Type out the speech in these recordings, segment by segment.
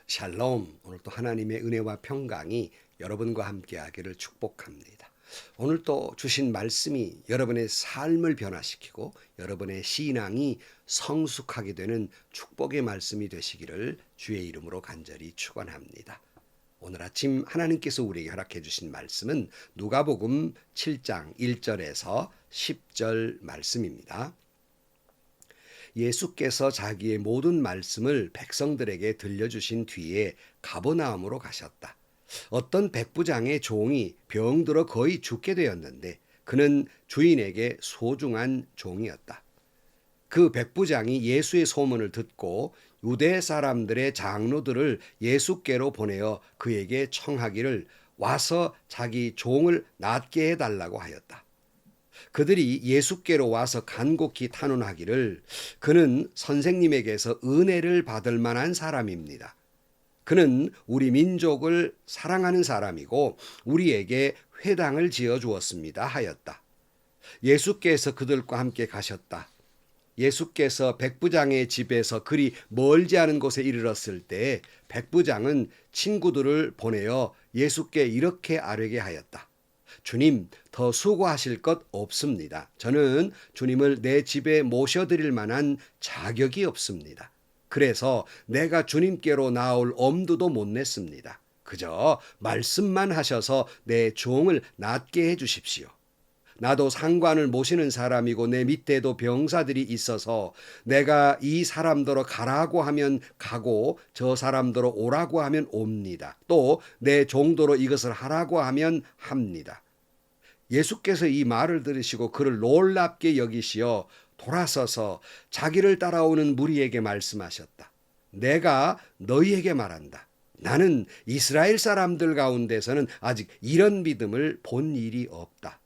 샬롬. 오늘도 하나님의 은혜와 평강이 여러분과 함께하기를 축복합니다. 오늘 또 주신 말씀이 여러분의 삶을 변화시키고 여러분의 신앙이 성숙하게 되는 축복의 말씀이 되시기를 주의 이름으로 간절히 축원합니다. 오늘 아침 하나님께서 우리에게 허락해 주신 말씀은 누가복음 7장 1절에서 10절 말씀입니다. 예수께서 자기의 모든 말씀을 백성들에게 들려주신 뒤에 가버나움으로 가셨다. 어떤 백부장의 종이 병들어 거의 죽게 되었는데 그는 주인에게 소중한 종이었다. 그 백부장이 예수의 소문을 듣고 유대 사람들의 장로들을 예수께로 보내어 그에게 청하기를 와서 자기 종을 낫게 해달라고 하였다. 그들이 예수께로 와서 간곡히 탄원하기를 그는 선생님에게서 은혜를 받을 만한 사람입니다. 그는 우리 민족을 사랑하는 사람이고 우리에게 회당을 지어 주었습니다 하였다. 예수께서 그들과 함께 가셨다. 예수께서 백부장의 집에서 그리 멀지 않은 곳에 이르렀을 때 백부장은 친구들을 보내어 예수께 이렇게 아뢰게 하였다. 주님, 더 수고하실 것 없습니다. 저는 주님을 내 집에 모셔드릴 만한 자격이 없습니다. 그래서 내가 주님께로 나올 엄두도 못 냈습니다. 그저 말씀만 하셔서 내 종을 낫게 해 주십시오. 나도 상관을 모시는 사람이고 내 밑에도 병사들이 있어서 내가 이 사람더러 가라고 하면 가고 저 사람더러 오라고 하면 옵니다. 또 내 종도로 이것을 하라고 하면 합니다. 예수께서 이 말을 들으시고 그를 놀랍게 여기시어 돌아서서 자기를 따라오는 무리에게 말씀하셨다. 내가 너희에게 말한다. 나는 이스라엘 사람들 가운데서는 아직 이런 믿음을 본 일이 없다.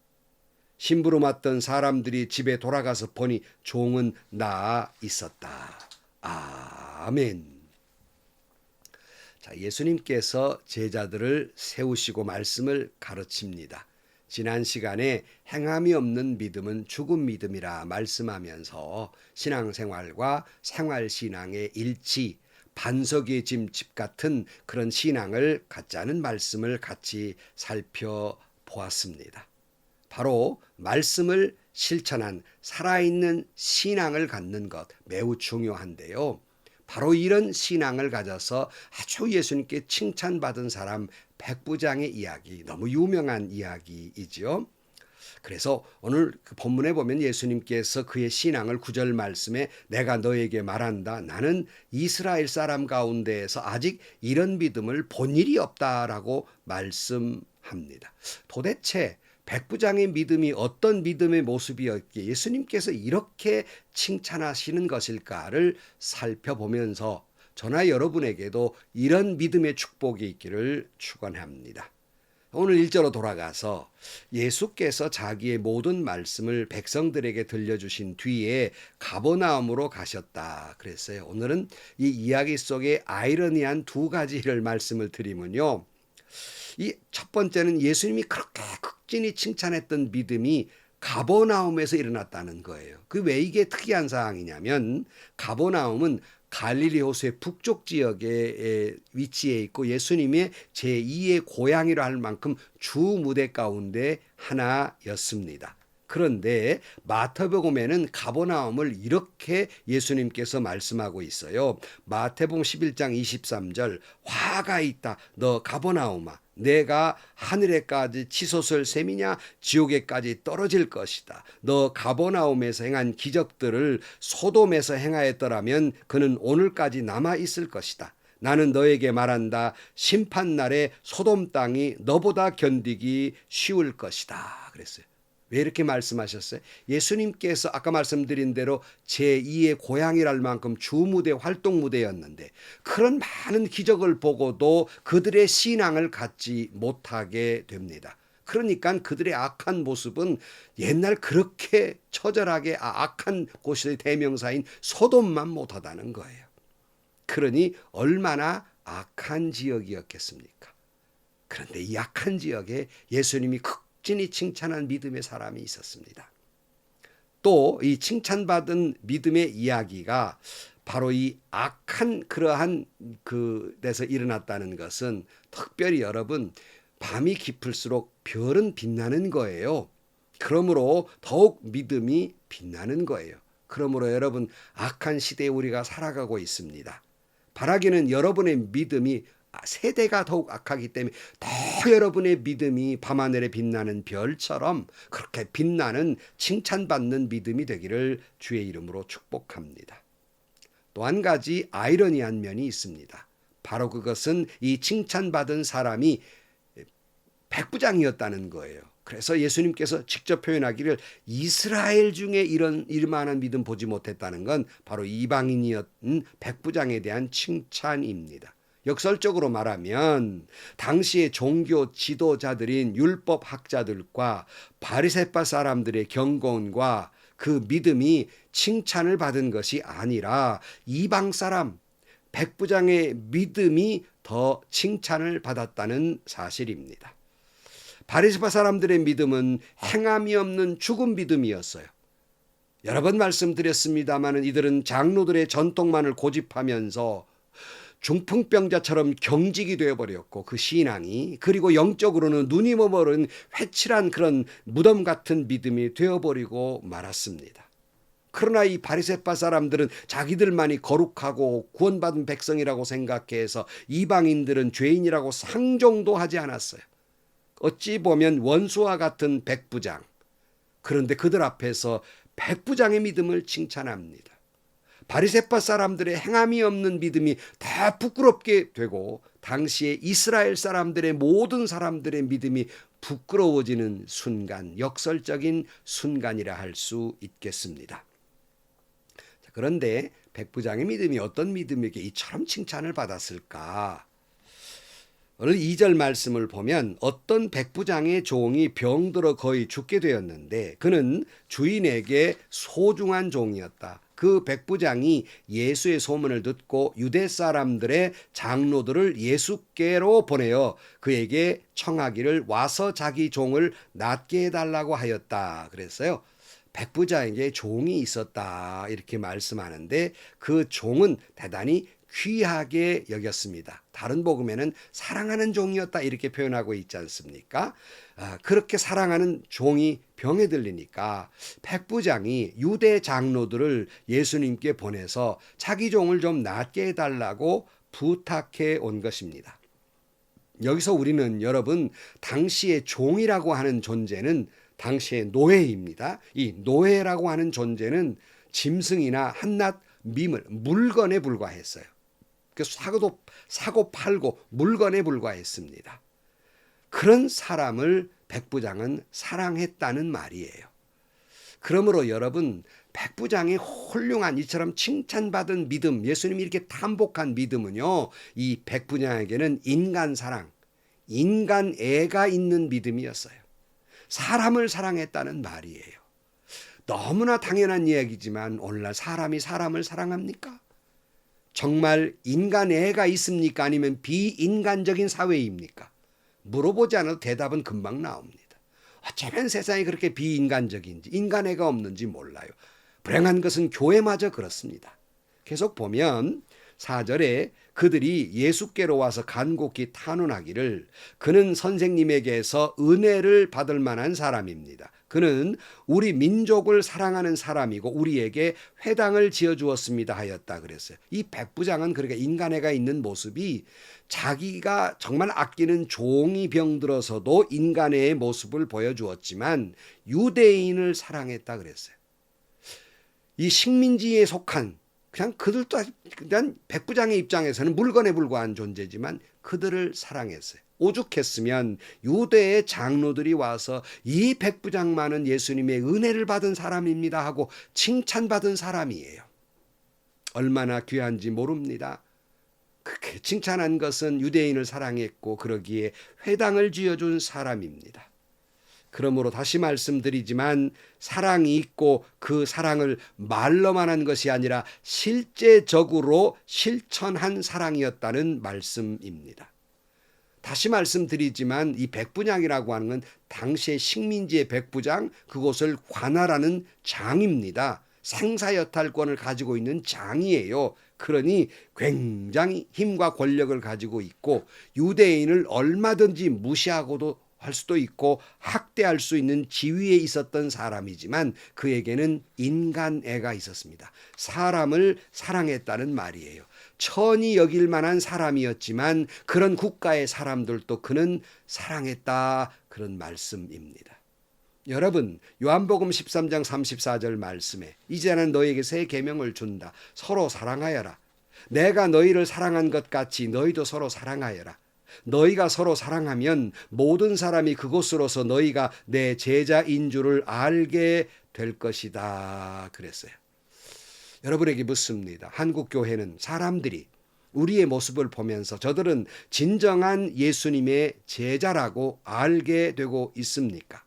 심부름했던 사람들이 집에 돌아가서 보니 종은 나아 있었다. 아멘. 자, 예수님께서 제자들을 세우시고 말씀을 가르칩니다. 지난 시간에 행함이 없는 믿음은 죽은 믿음이라 말씀하면서 신앙생활과 생활신앙의 일치, 반석의 짐집 같은 그런 신앙을 갖자는 말씀을 같이 살펴보았습니다. 바로 말씀을 실천한 살아있는 신앙을 갖는 것 매우 중요한데요. 바로 이런 신앙을 가져서 아주 예수님께 칭찬받은 사람 백부장의 이야기, 너무 유명한 이야기이죠. 그래서 오늘 그 본문에 보면 예수님께서 그의 신앙을 9절 말씀에 내가 너에게 말한다. 나는 이스라엘 사람 가운데에서 아직 이런 믿음을 본 일이 없다라고 말씀합니다. 도대체 백부장의 믿음이 어떤 믿음의 모습이었기에 예수님께서 이렇게 칭찬하시는 것일까를 살펴보면서 저나 여러분에게도 이런 믿음의 축복이 있기를 축원합니다. 오늘 1절로 돌아가서 예수께서 자기의 모든 말씀을 백성들에게 들려주신 뒤에 가버나움으로 가셨다 그랬어요. 오늘은 이 이야기 속에 아이러니한 두 가지를 말씀을 드리면요. 이 첫 번째는 예수님이 그렇게 극진히 칭찬했던 믿음이 가버나움에서 일어났다는 거예요. 그 왜 이게 특이한 사항이냐면 가버나움은 갈릴리 호수의 북쪽 지역에 위치해 있고 예수님의 제2의 고향이라 할 만큼 주 무대 가운데 하나였습니다. 그런데 마태복음에는 가버나움을 이렇게 예수님께서 말씀하고 있어요. 마태복음 11장 23절 화가 있다 너 가버나움아 내가 하늘에까지 치솟을 셈이냐 지옥에까지 떨어질 것이다. 너 가버나움에서 행한 기적들을 소돔에서 행하였더라면 그는 오늘까지 남아 있을 것이다. 나는 너에게 말한다. 심판날에 소돔 땅이 너보다 견디기 쉬울 것이다. 그랬어요. 왜 이렇게 말씀하셨어요? 예수님께서 아까 말씀드린 대로 제2의 고향이랄 만큼 주무대 활동 무대였는데 그런 많은 기적을 보고도 그들의 신앙을 갖지 못하게 됩니다. 그러니까 그들의 악한 모습은 옛날 그렇게 처절하게 악한 곳의 대명사인 소돔만 못하다는 거예요. 그러니 얼마나 악한 지역이었겠습니까? 그런데 이 악한 지역에 예수님이 극진히 칭찬한 믿음의 사람이 있었습니다. 또 이 칭찬받은 믿음의 이야기가 바로 이 악한 그러한 그 데서 일어났다는 것은 특별히 여러분 밤이 깊을수록 별은 빛나는 거예요. 그러므로 더욱 믿음이 빛나는 거예요. 그러므로 여러분 악한 시대에 우리가 살아가고 있습니다. 바라기는 여러분의 믿음이 세대가 더욱 악하기 때문에 더 여러분의 믿음이 밤하늘에 빛나는 별처럼 그렇게 빛나는 칭찬받는 믿음이 되기를 주의 이름으로 축복합니다. 또 한 가지 아이러니한 면이 있습니다. 바로 그것은 이 칭찬받은 사람이 백부장이었다는 거예요. 그래서 예수님께서 직접 표현하기를 이스라엘 중에 이만한 믿음 보지 못했다는 건 바로 이방인이었던 백부장에 대한 칭찬입니다. 역설적으로 말하면 당시의 종교 지도자들인 율법학자들과 바리새파 사람들의 경건과 그 믿음이 칭찬을 받은 것이 아니라 이방 사람 백부장의 믿음이 더 칭찬을 받았다는 사실입니다. 바리새파 사람들의 믿음은 행함이 없는 죽은 믿음이었어요. 여러 번 말씀드렸습니다만 이들은 장로들의 전통만을 고집하면서 중풍병자처럼 경직이 되어버렸고 그 신앙이 그리고 영적으로는 눈이 머무른 회칠한 그런 무덤 같은 믿음이 되어버리고 말았습니다. 그러나 이 바리새파 사람들은 자기들만이 거룩하고 구원받은 백성이라고 생각해서 이방인들은 죄인이라고 상종도 하지 않았어요. 어찌 보면 원수와 같은 백부장. 그런데 그들 앞에서 백부장의 믿음을 칭찬합니다. 바리새파 사람들의 행함이 없는 믿음이 다 부끄럽게 되고 당시에 이스라엘 사람들의 모든 사람들의 믿음이 부끄러워지는 순간, 역설적인 순간이라 할 수 있겠습니다. 그런데 백부장의 믿음이 어떤 믿음에게 이처럼 칭찬을 받았을까? 오늘 2절 말씀을 보면 어떤 백부장의 종이 병들어 거의 죽게 되었는데 그는 주인에게 소중한 종이었다. 그 백부장이 예수의 소문을 듣고 유대 사람들의 장로들을 예수께로 보내어 그에게 청하기를 와서 자기 종을 낫게 해달라고 하였다. 그랬어요. 백부장에게 종이 있었다 이렇게 말씀하는데 그 종은 대단히 귀하게 여겼습니다. 다른 복음에는 사랑하는 종이었다 이렇게 표현하고 있지 않습니까? 그렇게 사랑하는 종이 병에 들리니까 백부장이 유대 장로들을 예수님께 보내서 자기 종을 좀 낫게 해달라고 부탁해 온 것입니다. 여기서 우리는 여러분 당시의 종이라고 하는 존재는 당시의 노예입니다. 이 노예라고 하는 존재는 짐승이나 한낱 미물, 물건에 불과했어요. 그 사고 팔고 물건에 불과했습니다. 그런 사람을 백부장은 사랑했다는 말이에요. 그러므로 여러분 백부장의 훌륭한 이처럼 칭찬받은 믿음, 예수님이 이렇게 탐복한 믿음은요, 이 백부장에게는 인간 사랑, 인간 애가 있는 믿음이었어요. 사람을 사랑했다는 말이에요. 너무나 당연한 이야기지만 오늘날 사람이 사람을 사랑합니까? 정말 인간 애가 있습니까? 아니면 비인간적인 사회입니까? 물어보지 않아도 대답은 금방 나옵니다. 어쩌면 세상이 그렇게 비인간적인지 인간 애가 없는지 몰라요. 불행한 것은 교회마저 그렇습니다. 계속 보면 4절에 그들이 예수께로 와서 간곡히 탄원하기를 그는 선생님에게서 은혜를 받을 만한 사람입니다. 그는 우리 민족을 사랑하는 사람이고 우리에게 회당을 지어주었습니다 하였다 그랬어요. 이 백부장은 그렇게 인간애가 있는 모습이 자기가 정말 아끼는 종이 병들어서도 인간애의 모습을 보여주었지만 유대인을 사랑했다 그랬어요. 이 식민지에 속한 그냥 그들도 그냥 백부장의 입장에서는 물건에 불과한 존재지만 그들을 사랑했어요. 오죽했으면 유대의 장로들이 와서 이 백부장만은 예수님의 은혜를 받은 사람입니다 하고 칭찬받은 사람이에요. 얼마나 귀한지 모릅니다. 그렇게 칭찬한 것은 유대인을 사랑했고 그러기에 회당을 지어준 사람입니다. 그러므로 다시 말씀드리지만 사랑이 있고 그 사랑을 말로만 한 것이 아니라 실제적으로 실천한 사랑이었다는 말씀입니다. 다시 말씀드리지만 이 백부장이라고 하는 건 당시의 식민지의 백부장, 그곳을 관할하는 장입니다. 생사여탈권을 가지고 있는 장이에요. 그러니 굉장히 힘과 권력을 가지고 있고 유대인을 얼마든지 무시하고도 할 수도 있고 학대할 수 있는 지위에 있었던 사람이지만 그에게는 인간애가 있었습니다. 사람을 사랑했다는 말이에요. 천이 여길 만한 사람이었지만 그런 국가의 사람들도 그는 사랑했다, 그런 말씀입니다. 여러분, 요한복음 13장 34절 말씀에 이제는 너희에게 새 계명을 준다. 서로 사랑하여라. 내가 너희를 사랑한 것 같이 너희도 서로 사랑하여라. 너희가 서로 사랑하면 모든 사람이 그것으로서 너희가 내 제자인 줄을 알게 될 것이다, 그랬어요. 여러분에게 묻습니다. 한국 교회는 사람들이 우리의 모습을 보면서 저들은 진정한 예수님의 제자라고 알게 되고 있습니까?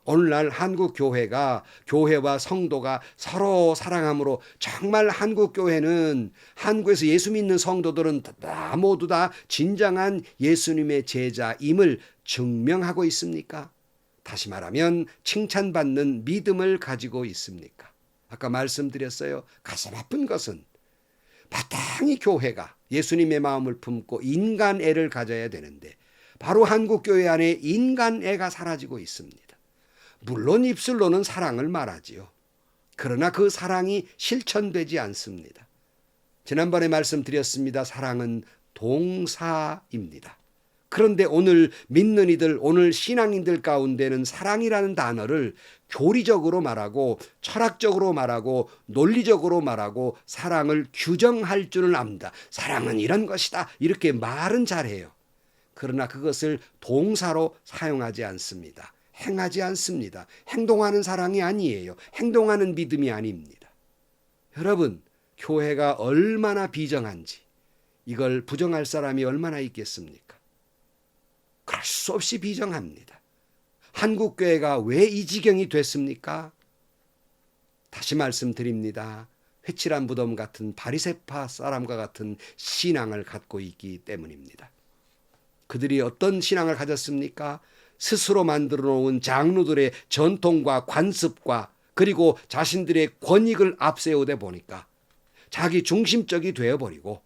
오늘날 한국 교회가, 교회와 성도가 서로 사랑함으로 정말 한국 교회는, 한국에서 예수 믿는 성도들은 다 모두 다 진정한 예수님의 제자임을 증명하고 있습니까? 다시 말하면 칭찬받는 믿음을 가지고 있습니까? 아까 말씀드렸어요. 가슴 아픈 것은 마땅히 교회가 예수님의 마음을 품고 인간애를 가져야 되는데 바로 한국 교회 안에 인간애가 사라지고 있습니다. 물론 입술로는 사랑을 말하지요. 그러나 그 사랑이 실천되지 않습니다. 지난번에 말씀드렸습니다. 사랑은 동사입니다. 그런데 오늘 믿는 이들, 오늘 신앙인들 가운데는 사랑이라는 단어를 교리적으로 말하고 철학적으로 말하고 논리적으로 말하고 사랑을 규정할 줄은 압니다. 사랑은 이런 것이다, 이렇게 말은 잘해요. 그러나 그것을 동사로 사용하지 않습니다. 행하지 않습니다. 행동하는 사랑이 아니에요. 행동하는 믿음이 아닙니다. 여러분, 교회가 얼마나 비정한지 이걸 부정할 사람이 얼마나 있겠습니까? 그럴 수 없이 비정합니다. 한국교회가 왜 이 지경이 됐습니까? 다시 말씀드립니다. 회칠한 무덤 같은 바리새파 사람과 같은 신앙을 갖고 있기 때문입니다. 그들이 어떤 신앙을 가졌습니까? 스스로 만들어 놓은 장로들의 전통과 관습과 그리고 자신들의 권익을 앞세우다 보니까 자기 중심적이 되어버리고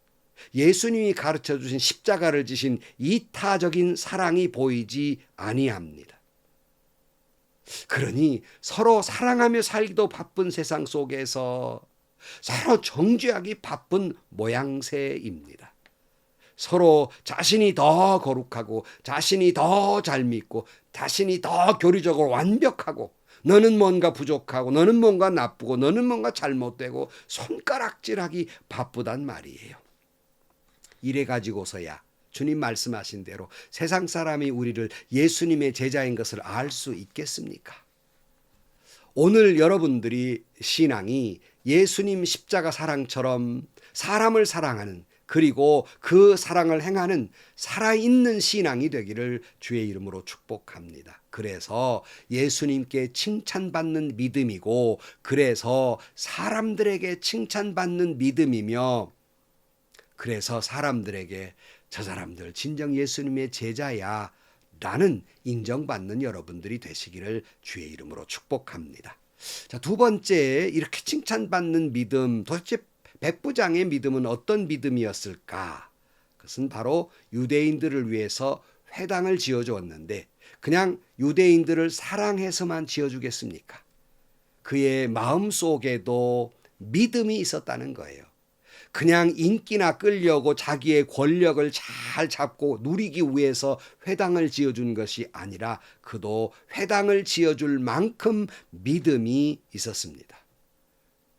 예수님이 가르쳐 주신 십자가를 지신 이타적인 사랑이 보이지 아니합니다. 그러니 서로 사랑하며 살기도 바쁜 세상 속에서 서로 정죄하기 바쁜 모양새입니다. 서로 자신이 더 거룩하고 자신이 더 잘 믿고 자신이 더 교리적으로 완벽하고 너는 뭔가 부족하고 너는 뭔가 나쁘고 너는 뭔가 잘못되고 손가락질하기 바쁘단 말이에요. 이래 가지고서야 주님 말씀하신 대로 세상 사람이 우리를 예수님의 제자인 것을 알 수 있겠습니까? 오늘 여러분들이 신앙이 예수님 십자가 사랑처럼 사람을 사랑하는, 그리고 그 사랑을 행하는 살아있는 신앙이 되기를 주의 이름으로 축복합니다. 그래서 예수님께 칭찬받는 믿음이고, 그래서 사람들에게 칭찬받는 믿음이며, 그래서 사람들에게 저 사람들 진정 예수님의 제자야 라는 인정받는 여러분들이 되시기를 주의 이름으로 축복합니다. 자, 두 번째, 이렇게 칭찬받는 믿음, 도대체 백부장의 믿음은 어떤 믿음이었을까? 그것은 바로 유대인들을 위해서 회당을 지어주었는데 그냥 유대인들을 사랑해서만 지어주겠습니까? 그의 마음속에도 믿음이 있었다는 거예요. 그냥 인기나 끌려고 자기의 권력을 잘 잡고 누리기 위해서 회당을 지어준 것이 아니라 그도 회당을 지어줄 만큼 믿음이 있었습니다.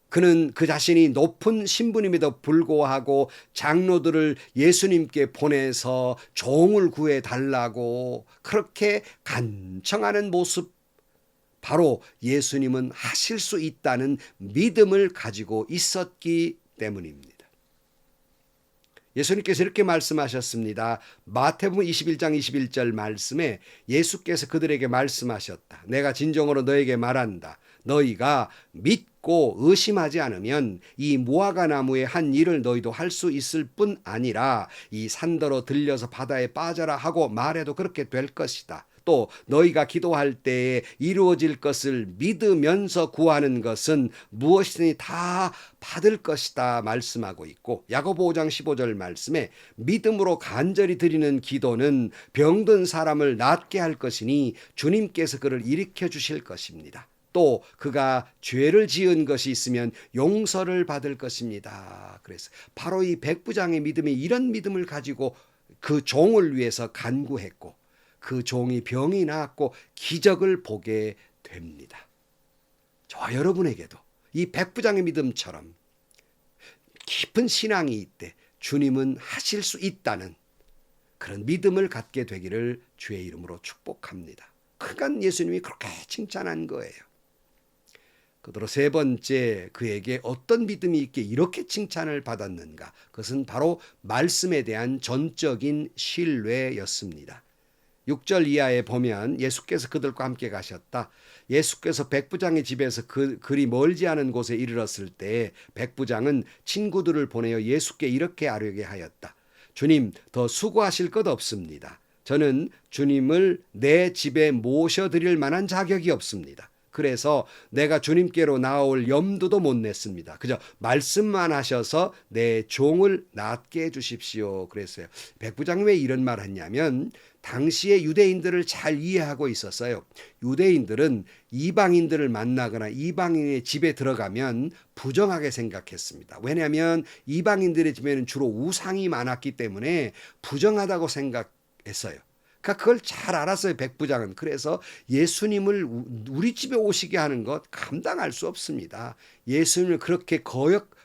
그는 그 자신이 높은 신분임에도 불구하고 장로들을 예수님께 보내서 종을 구해달라고 그렇게 간청하는 모습, 바로 예수님은 하실 수 있다는 믿음을 가지고 있었기 때문입니다. 예수님께서 이렇게 말씀하셨습니다. 마태복음 21장 21절 말씀에 예수께서 그들에게 말씀하셨다. 내가 진정으로 너에게 말한다. 너희가 믿고 의심하지 않으면 이 무화과 나무의 한 일을 너희도 할 수 있을 뿐 아니라 이 산더러 들려서 바다에 빠져라 하고 말해도 그렇게 될 것이다. 또 너희가 기도할 때에 이루어질 것을 믿으면서 구하는 것은 무엇이든지 다 받을 것이다 말씀하고 있고, 야고보 5장 15절 말씀에 믿음으로 간절히 드리는 기도는 병든 사람을 낫게 할 것이니 주님께서 그를 일으켜 주실 것입니다. 또 그가 죄를 지은 것이 있으면 용서를 받을 것입니다. 그래서 바로 이 백부장의 믿음이 이런 믿음을 가지고 그 종을 위해서 간구했고, 그 종이 병이 나았고 기적을 보게 됩니다. 저와 여러분에게도 이 백부장의 믿음처럼 깊은 신앙이 있되 주님은 하실 수 있다는 그런 믿음을 갖게 되기를 주의 이름으로 축복합니다. 그러니까 예수님이 그렇게 칭찬한 거예요. 그대로 세 번째, 그에게 어떤 믿음이 있게 이렇게 칭찬을 받았는가? 그것은 바로 말씀에 대한 전적인 신뢰였습니다. 6절 이하에 보면 예수께서 그들과 함께 가셨다. 예수께서 백부장의 집에서 그리 멀지 않은 곳에 이르렀을 때 백부장은 친구들을 보내어 예수께 이렇게 아뢰게 하였다. 주님, 더 수고하실 것 없습니다. 저는 주님을 내 집에 모셔드릴 만한 자격이 없습니다. 그래서 내가 주님께로 나올 염두도 못 냈습니다. 그저 말씀만 하셔서 내 종을 낫게 해주십시오. 그랬어요. 백부장이 왜 이런 말 했냐면 당시에 유대인들을 잘 이해하고 있었어요. 유대인들은 이방인들을 만나거나 이방인의 집에 들어가면 부정하게 생각했습니다. 왜냐하면 이방인들의 집에는 주로 우상이 많았기 때문에 부정하다고 생각했어요. 그러니까 그걸 잘 알았어요, 백부장은. 그래서 예수님을 우리 집에 오시게 하는 것 감당할 수 없습니다. 예수님을 그렇게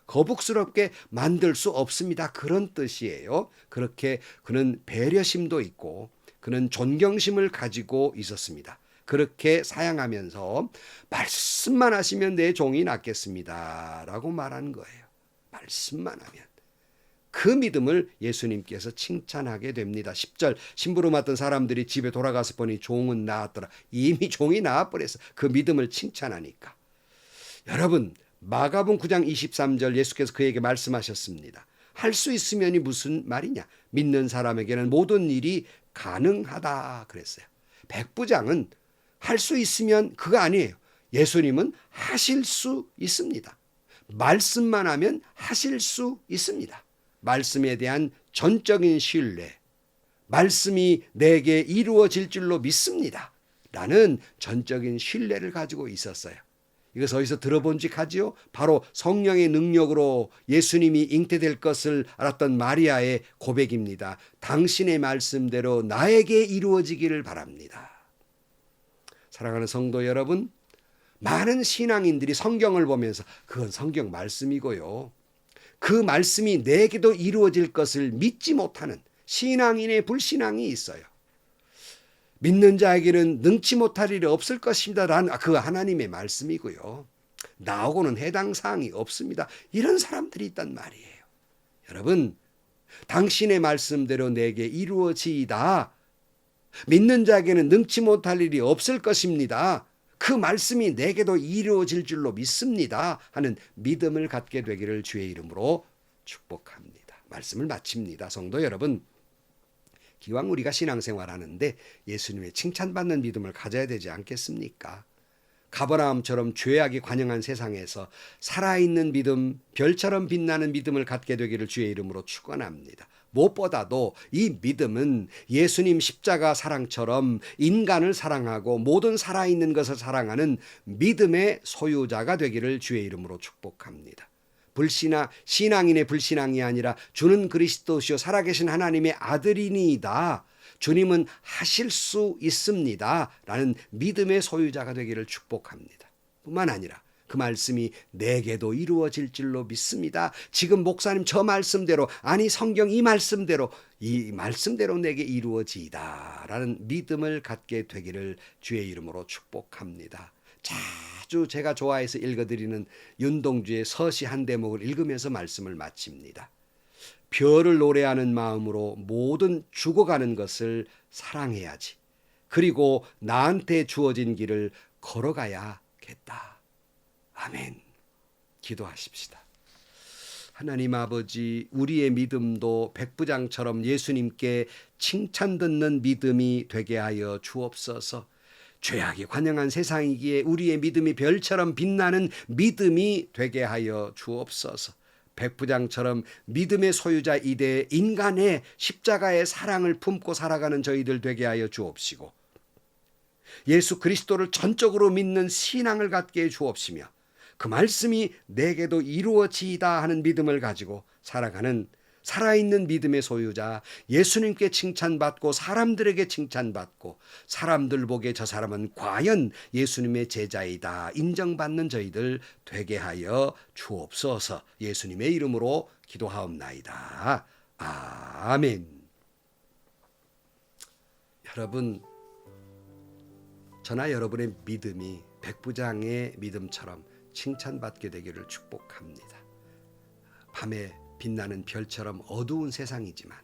거북스럽게 만들 수 없습니다. 그런 뜻이에요. 그렇게 그는 배려심도 있고 그는 존경심을 가지고 있었습니다. 그렇게 사양하면서 말씀만 하시면 내 종이 낫겠습니다 라고 말한 거예요. 말씀만 하면. 그 믿음을 예수님께서 칭찬하게 됩니다. 10절, 심부름 맡던 사람들이 집에 돌아가서 보니 종은 나았더라. 이미 종이 나아버려서 그 믿음을 칭찬하니까. 여러분, 마가복음 9장 23절 예수께서 그에게 말씀하셨습니다. 할 수 있으면이 무슨 말이냐? 믿는 사람에게는 모든 일이 가능하다 그랬어요. 백부장은 할 수 있으면 그거 아니에요. 예수님은 하실 수 있습니다. 말씀만 하면 하실 수 있습니다. 말씀에 대한 전적인 신뢰, 말씀이 내게 이루어질 줄로 믿습니다 라는 전적인 신뢰를 가지고 있었어요. 이것을 어디서 들어본 지 가지요? 바로 성령의 능력으로 예수님이 잉태될 것을 알았던 마리아의 고백입니다. 당신의 말씀대로 나에게 이루어지기를 바랍니다. 사랑하는 성도 여러분, 많은 신앙인들이 성경을 보면서 그건 성경 말씀이고요, 그 말씀이 내게도 이루어질 것을 믿지 못하는 신앙인의 불신앙이 있어요. 믿는 자에게는 능치 못할 일이 없을 것입니다 라는 그 하나님의 말씀이고요, 나하고는 해당 사항이 없습니다. 이런 사람들이 있단 말이에요. 여러분, 당신의 말씀대로 내게 이루어지이다. 믿는 자에게는 능치 못할 일이 없을 것입니다. 그 말씀이 내게도 이루어질 줄로 믿습니다 하는 믿음을 갖게 되기를 주의 이름으로 축복합니다. 말씀을 마칩니다. 성도 여러분, 기왕 우리가 신앙생활하는데 예수님의 칭찬받는 믿음을 가져야 되지 않겠습니까? 가버나움처럼 죄악이 관영한 세상에서 살아있는 믿음, 별처럼 빛나는 믿음을 갖게 되기를 주의 이름으로 축원합니다. 무엇보다도 이 믿음은 예수님 십자가 사랑처럼 인간을 사랑하고 모든 살아있는 것을 사랑하는 믿음의 소유자가 되기를 주의 이름으로 축복합니다. 신앙인의 불신앙이 아니라 주는 그리스도시요 살아계신 하나님의 아들이니이다. 주님은 하실 수 있습니다 라는 믿음의 소유자가 되기를 축복합니다. 뿐만 아니라 그 말씀이 내게도 이루어질 줄로 믿습니다. 지금 목사님 저 말씀대로, 아니 성경 이 말씀대로 내게 이루어지이다 라는 믿음을 갖게 되기를 주의 이름으로 축복합니다. 자주 제가 좋아해서 읽어드리는 윤동주의 서시 한 대목을 읽으면서 말씀을 마칩니다. 별을 노래하는 마음으로 모든 죽어가는 것을 사랑해야지. 그리고 나한테 주어진 길을 걸어가야겠다. 아멘. 기도하십시다. 하나님 아버지, 우리의 믿음도 백부장처럼 예수님께 칭찬 듣는 믿음이 되게 하여 주옵소서. 죄악이 관영한 세상이기에 우리의 믿음이 별처럼 빛나는 믿음이 되게 하여 주옵소서. 백부장처럼 믿음의 소유자 이대 인간의 십자가의 사랑을 품고 살아가는 저희들 되게 하여 주옵시고, 예수 그리스도를 전적으로 믿는 신앙을 갖게 해 주옵시며, 그 말씀이 내게도 이루어지이다 하는 믿음을 가지고 살아가는 살아있는 믿음의 소유자, 예수님께 칭찬받고 사람들에게 칭찬받고 사람들 보기에 저 사람은 과연 예수님의 제자이다 인정받는 저희들 되게 하여 주옵소서. 예수님의 이름으로 기도하옵나이다. 아멘. 여러분, 저나 여러분의 믿음이 백부장의 믿음처럼 칭찬받게 되기를 축복합니다. 밤에 빛나는 별처럼 어두운 세상이지만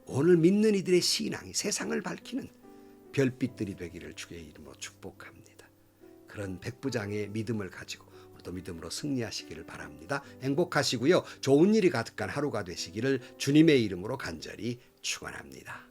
오늘 믿는 이들의 신앙이 세상을 밝히는 별빛들이 되기를 주의 이름으로 축복합니다. 그런 백부장의 믿음을 가지고 우리도 믿음으로 승리하시기를 바랍니다. 행복하시고요. 좋은 일이 가득한 하루가 되시기를 주님의 이름으로 간절히 축원합니다.